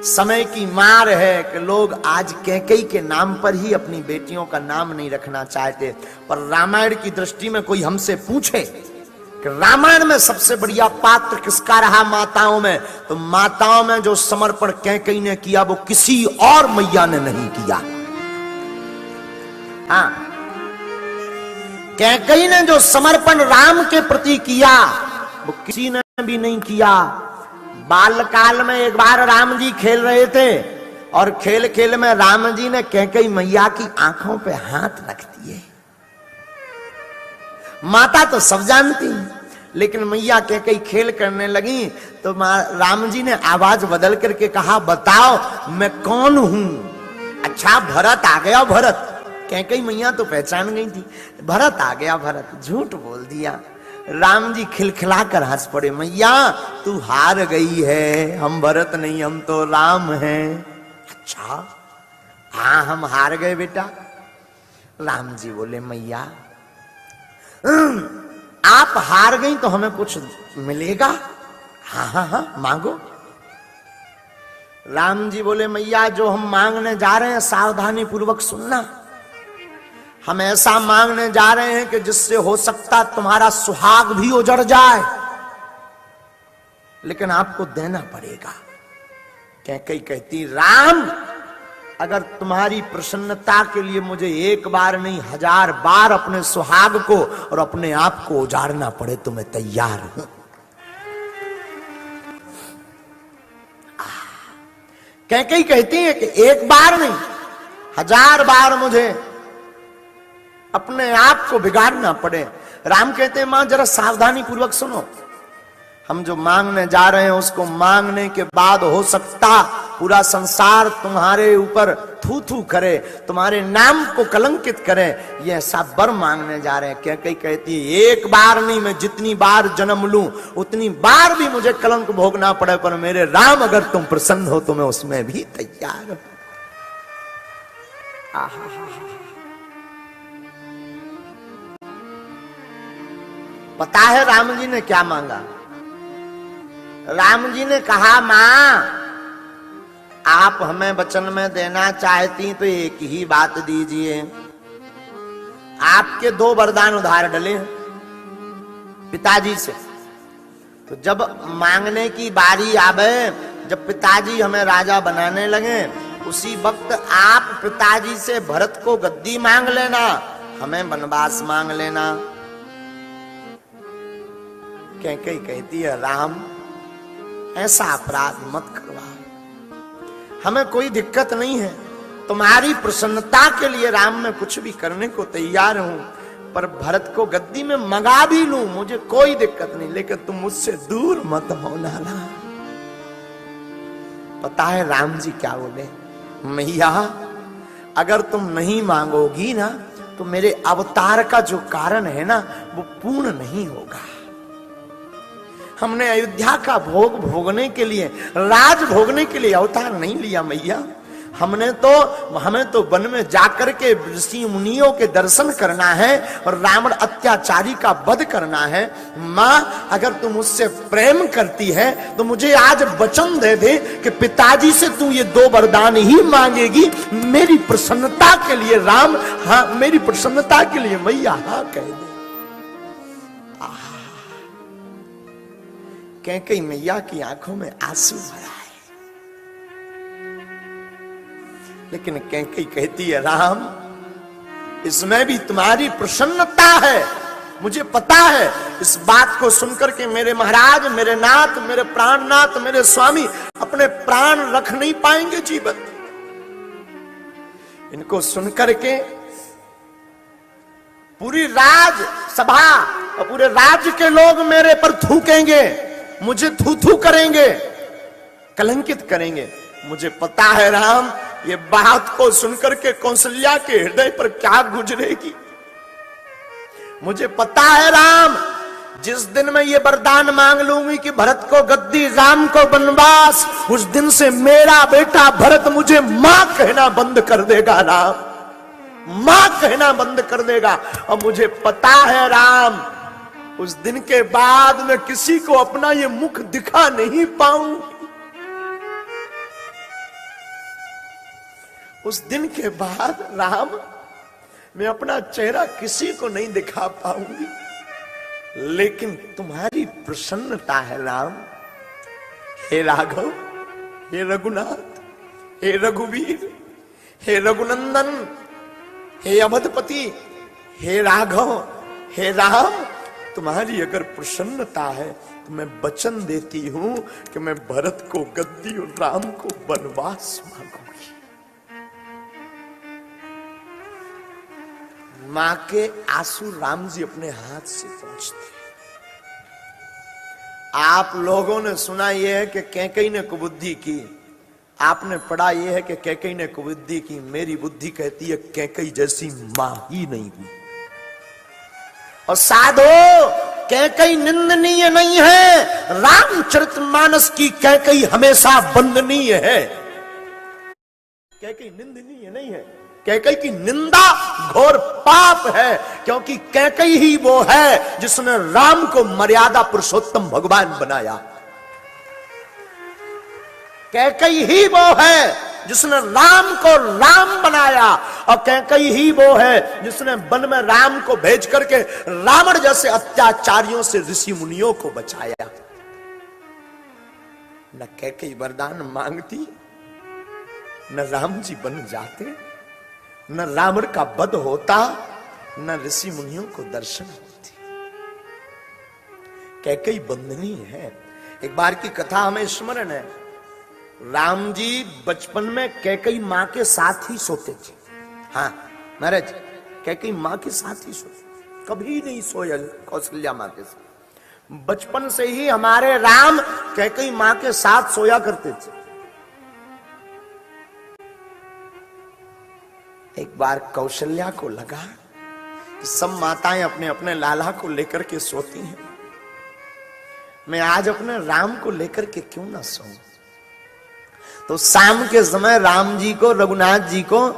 समय की मार है कि लोग आज कैकेयी के नाम पर ही अपनी बेटियों का नाम नहीं रखना चाहते। पर रामायण की दृष्टि में कोई हमसे पूछे कि रामायण में सबसे बढ़िया पात्र किसका रहा माताओं में, तो माताओं में जो समर्पण कैकेयी ने किया वो किसी और मैया ने नहीं किया। हाँ, कैकेयी ने जो समर्पण राम के प्रति किया वो किसी ने भी नहीं किया। बालकाल में एक बार राम जी खेल रहे थे और खेल खेल में राम जी ने कैकेयी मैया की आंखों पे हाथ रख दिए। माता तो सब जानती, लेकिन मैया कैकेयी खेल करने लगी तो राम जी ने आवाज बदल करके कहा, बताओ मैं कौन हूं। अच्छा भरत आ गया। भरत, कैकेयी मैया तो पहचान गई थी। भरत आ गया। भरत झूठ बोल दिया। राम जी खिलखिला कर हंस पड़े, मैया तू हार गई है, हम भरत नहीं हम तो राम हैं। अच्छा हाँ हम हार गए बेटा। राम जी बोले, मैया आप हार गई तो हमें कुछ मिलेगा? हाँ हाँ हाँ मांगो। राम जी बोले, मैया जो हम मांगने जा रहे हैं सावधानी पूर्वक सुनना। हम ऐसा मांगने जा रहे हैं कि जिससे हो सकता तुम्हारा सुहाग भी उजड़ जाए, लेकिन आपको देना पड़ेगा। कैकेयी कहती, राम अगर तुम्हारी प्रसन्नता के लिए मुझे एक बार नहीं 1000 बार अपने सुहाग को और अपने आप को उजाड़ना पड़े तो मैं तैयार हूं। कैकेयी कहती है कि एक बार नहीं 1000 बार मुझे अपने आप को बिगाड़ना पड़े। राम कहते हैं, मां जरा सावधानी पूर्वक सुनो। हम जो मांगने जा रहे हैं उसको मांगने के बाद हो सकता पूरा संसार तुम्हारे ऊपर थू थू करे, तुम्हारे नाम को कलंकित करे। ये ऐसा वर मांगने जा रहे हैं। कैकेयी कहती है, एक बार नहीं मैं जितनी बार जन्म लूं उतनी बार भी मुझे कलंक भोगना पड़े, पर मेरे राम अगर तुम प्रसन्न हो तो मैं उसमें भी तैयार हूं। पता है राम जी ने क्या मांगा? राम जी ने कहा, मां आप हमें वचन में देना चाहती तो एक ही बात दीजिए। आपके 2 वरदान उधार डले पिताजी से, तो जब मांगने की बारी आवे, जब पिताजी हमें राजा बनाने लगे, उसी वक्त आप पिताजी से भरत को गद्दी मांग लेना, हमें वनवास मांग लेना। कैकेयी कहती है, राम ऐसा अपराध मत करवाओ, हमें कोई दिक्कत नहीं है। तुम्हारी प्रसन्नता के लिए राम मैं कुछ भी करने को तैयार हूं, पर भरत को गद्दी में मंगा भी लूं मुझे कोई दिक्कत नहीं, लेकिन तुम मुझसे दूर मत होना ना। पता है राम जी क्या बोले? मैया अगर तुम नहीं मांगोगी ना तो मेरे अवतार का जो कारण है ना वो पूर्ण नहीं होगा। हमने अयोध्या का भोग भोगने के लिए, राज भोगने के लिए अवतार नहीं लिया मैया। हमें तो वन में जाकर के ऋषि मुनियों के दर्शन करना है और रावण अत्याचारी का वध करना है। मां अगर तुम मुझसे प्रेम करती है तो मुझे आज वचन दे दे कि पिताजी से तू ये 2 वरदान ही मांगेगी मेरी प्रसन्नता के लिए। राम हाँ, मेरी प्रसन्नता के लिए मैया हाँ कह दे। कैकेयी मैया की आंखों में आंसू भरा है, लेकिन कैकेयी कहती है, राम इसमें भी तुम्हारी प्रसन्नता है, मुझे पता है। इस बात को सुनकर के मेरे महाराज, मेरे नाथ, मेरे प्राणनाथ, मेरे स्वामी अपने प्राण रख नहीं पाएंगे जीवन। इनको सुनकर के पूरी राज सभा और पूरे राज्य के लोग मेरे पर थूकेंगे, मुझे थू थू करेंगे, कलंकित करेंगे। मुझे पता है राम ये बात को सुनकर के कौशल्या के हृदय पर क्या गुजरेगी। मुझे पता है राम जिस दिन मैं ये वरदान मांग लूंगी कि भरत को गद्दी राम को वनवास, उस दिन से मेरा बेटा भरत मुझे मां कहना बंद कर देगा। राम मां कहना बंद कर देगा। और मुझे पता है राम उस दिन के बाद मैं किसी को अपना ये मुख दिखा नहीं पाऊंगी। उस दिन के बाद राम, मैं अपना चेहरा किसी को नहीं दिखा पाऊंगी, लेकिन तुम्हारी प्रसन्नता है राम। हे राघव, हे रघुनाथ, हे रघुवीर, हे रघुनंदन, हे अवधपति, हे राघव, हे राम, तुम्हारी अगर प्रसन्नता है तो मैं वचन देती हूं कि मैं भरत को गद्दी और राम को वनवास मांगूंगी। मां के आंसू राम जी अपने हाथ से पहुंचते। आप लोगों ने सुना यह है कि कैकेयी ने कुबुद्धि की, आपने पढ़ा यह है कि कैकेयी ने कुबुद्धि की। मेरी बुद्धि कहती है कैकेयी जैसी मां ही नहीं हुई। और साधो, कैकेयी निंदनीय नहीं है, रामचरितमानस की कैकेयी हमेशा वंदनीय है। कैकेयी निंदनीय नहीं है, कैकेयी की निंदा घोर पाप है, क्योंकि कैकेयी ही वो है जिसने राम को मर्यादा पुरुषोत्तम भगवान बनाया। कैकेयी ही वो है जिसने राम को राम बनाया, और कैकेयी ही वो है जिसने वन में राम को भेज करके रावण जैसे अत्याचारियों से ऋषि मुनियों को बचाया। न कैकेयी वरदान मांगती, न राम जी बन जाते, न रावण का वध होता, न ऋषि मुनियों को दर्शन होती। कैकेयी बंदनीय है। एक बार की कथा हमें स्मरण है, राम जी बचपन में कैकेयी मां के साथ ही सोते थे। हाँ महाराज, कैकेयी मां के साथ ही सोते, कभी नहीं सोए कौशल्या मां के साथ। बचपन से ही हमारे राम कैकेयी मां के साथ सोया करते थे। एक बार कौशल्या को लगा कि सब माताएं अपने अपने लाला को लेकर के सोती हैं, मैं आज अपने राम को लेकर के क्यों ना सोऊं। तो शाम के समय राम जी को, रघुनाथ जी को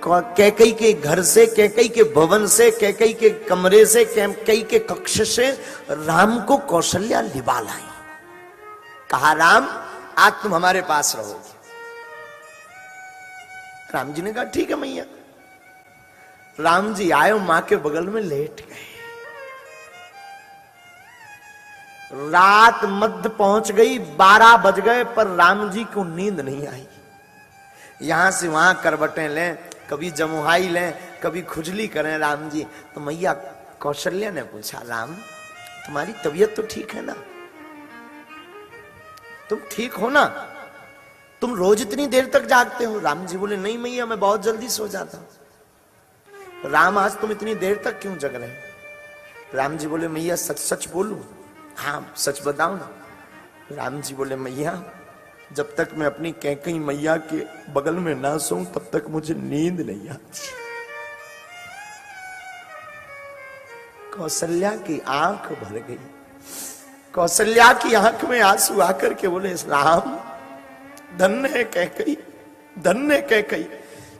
कैकेयी के घर से, कैकेयी के भवन से, कैकेयी के कमरे से, कैकेयी के कक्ष से राम को कौशल्या लिवा लाई। कहा राम आज तुम हमारे पास रहोगे। राम जी ने कहा ठीक है मैया। राम जी आए, मां के बगल में लेट गए। रात मध्य पहुंच गई, 12 बज गए, पर राम जी को नींद नहीं आई। यहां से वहां करवटें लें, कभी जमुहाई लें, कभी खुजली करें राम जी। तो मैया कौशल्या ने पूछा, राम तुम्हारी तबीयत तो ठीक है ना, तुम ठीक हो ना, तुम रोज इतनी देर तक जागते हो। राम जी बोले नहीं मैया, मैं बहुत जल्दी सो जाता हूं। राम आज तुम इतनी देर तक क्यों जग रहे? राम जी बोले मैया सच सच बोलूं? हाँ सच बताओ ना। राम जी बोले मैया जब तक मैं अपनी कैकेयी मैया के बगल में ना सोऊं तब तक मुझे नींद नहीं आती। कौशल्या की आंख भर गई। कौशल्या की आंख में आंसू आकर के बोले राम धन्य है कैकेयी, धन्य है कैकेयी,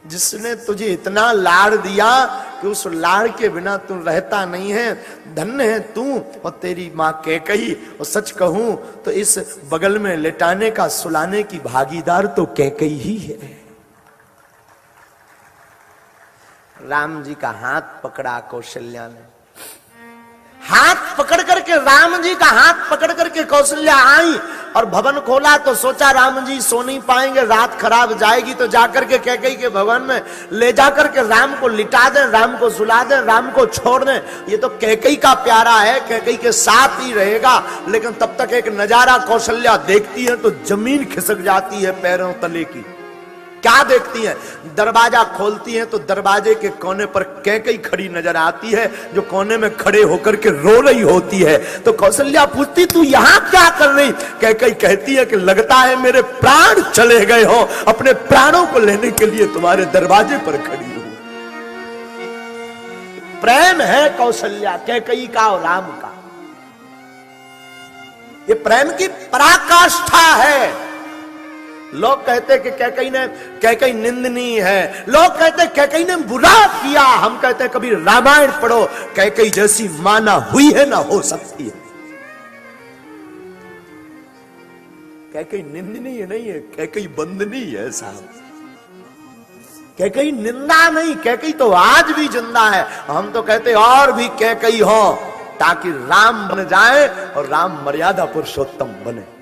जिसने तुझे इतना लाड़ दिया कि उस लाड़ के बिना तू रहता नहीं है। धन्य है तू और तेरी मां कैकेयी। और सच कहूं तो इस बगल में लेटाने का, सुलाने की भागीदार तो कैकेयी ही है। राम जी का हाथ पकड़ा कौशल्या ने, हाथ पकड़ करके, राम जी का हाथ पकड़ करके कौशल्या आई और भवन खोला। तो सोचा राम जी सो नहीं पाएंगे, रात खराब जाएगी, तो जाकर के कैकेयी के भवन में ले जाकर के राम को लिटा दें, राम को सुला दें, राम को छोड़ दें। ये तो कैकेयी का प्यारा है, कैकेयी के साथ ही रहेगा। लेकिन तब तक एक नजारा कौशल्या देखती है तो जमीन खिसक जाती है पैरों तले की। क्या देखती हैं? दरवाजा खोलती हैं तो दरवाजे के कोने पर कैकेयी खड़ी नजर आती है, जो कोने में खड़े होकर के रो रही होती है। तो कौशल्या पूछती तू यहां क्या कर रही? कैकेयी कहती है कि लगता है मेरे प्राण चले गए हो, अपने प्राणों को लेने के लिए तुम्हारे दरवाजे पर खड़ी हूं। प्रेम है कौशल्या कैकेयी का और राम का, ये प्रेम की पराकाष्ठा है। लोग कहते कि कैकेयी निंदनीय है, लोग कहते कैकेयी ने बुरा किया, हम कहते हैं कभी रामायण पढ़ो, कैकेयी जैसी मां ना हुई है ना हो सकती है। कैकेयी निंदनीय नहीं है, कैकेयी बंदनीय है साहब। कैकई निंदा नहीं, कैकई तो आज भी जिंदा है। हम तो कहते और भी कैकई हो ताकि राम बन जाए और राम मर्यादा पुरुषोत्तम बने।